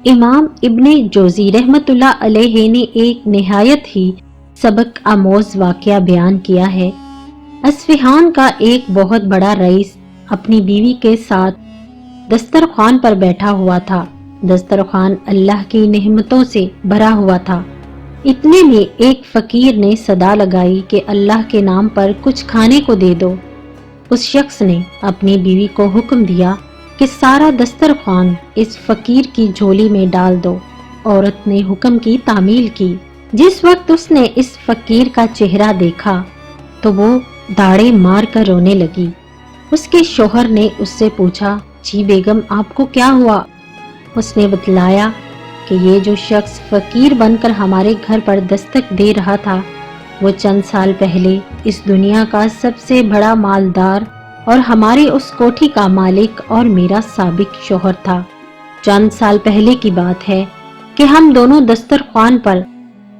امام ابن جوزی رحمت اللہ علیہ نے ایک نہایت ہی سبق آموز واقعہ بیان کیا ہے۔ اصفہان کا ایک بہت بڑا رئیس اپنی بیوی کے ساتھ دسترخوان پر بیٹھا ہوا تھا۔ دسترخوان اللہ کی نعمتوں سے بھرا ہوا تھا۔ اتنے میں ایک فقیر نے صدا لگائی کہ اللہ کے نام پر کچھ کھانے کو دے دو۔ اس شخص نے اپنی بیوی کو حکم دیا کہ سارا دسترخوان اس فقیر کی جھولی میں ڈال دو۔ عورت نے حکم کی تعمیل کی۔ جس وقت اس نے اس فقیر کا چہرہ دیکھا تو وہ داڑے مار کر رونے لگی۔ اس کے شوہر نے اس سے پوچھا، جی بیگم آپ کو کیا ہوا؟ اس نے بتلایا کہ یہ جو شخص فقیر بن کر ہمارے گھر پر دستک دے رہا تھا وہ چند سال پہلے اس دنیا کا سب سے بڑا مالدار اور ہماری اس کوٹھی کا مالک اور میرا سابق شوہر تھا۔ چند سال پہلے کی بات ہے کہ ہم دونوں دسترخوان پر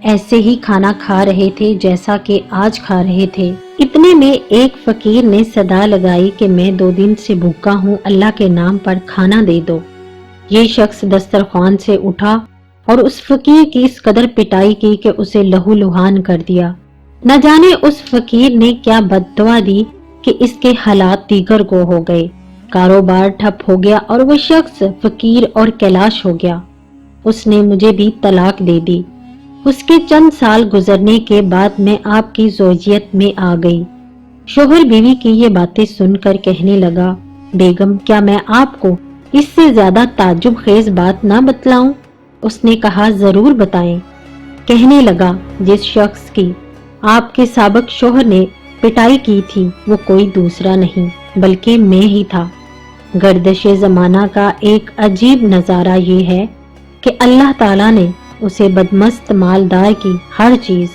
ایسے ہی کھانا کھا رہے تھے جیسا کہ آج کھا رہے تھے۔ اتنے میں ایک فقیر نے صدا لگائی کہ میں 2 دن سے بھوکا ہوں، اللہ کے نام پر کھانا دے دو۔ یہ شخص دسترخوان سے اٹھا اور اس فقیر کی اس قدر پٹائی کی کہ اسے لہو لہان کر دیا۔ نہ جانے اس فقیر نے کیا بد دعا دی کہ اس کے حالات دیگر کو ہو گئے۔ کاروبار ٹھپ ہو گیا اور وہ شخص فقیر اور کیلاش ہو گیا۔ اس نے مجھے بھی طلاق دے دی۔ اس کے چند سال گزرنے کے بعد میں آپ کی زوجیت میں آ گئی۔ شوہر بیوی کی یہ باتیں سن کر کہنے لگا، بیگم کیا میں آپ کو اس سے زیادہ تعجب خیز بات نہ بتلاؤں؟ اس نے کہا، ضرور بتائیں۔ کہنے لگا، جس شخص کی آپ کے سابق شوہر نے پٹائی کی تھی وہ کوئی دوسرا نہیں بلکہ میں ہی تھا۔ گردش زمانہ کا ایک عجیب نظارہ یہ ہے کہ اللہ تعالیٰ نے اسے بدمست مالدار کی ہر چیز،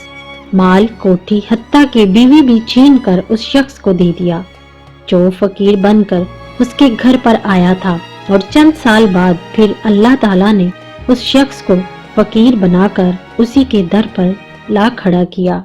مال، کوٹھی، حتیٰ کہ بیوی بھی چھین کر اس شخص کو دے دیا جو فقیر بن کر اس کے گھر پر آیا تھا، اور چند سال بعد پھر اللہ تعالیٰ نے اس شخص کو فقیر بنا کر اسی کے در پر لا کھڑا کیا۔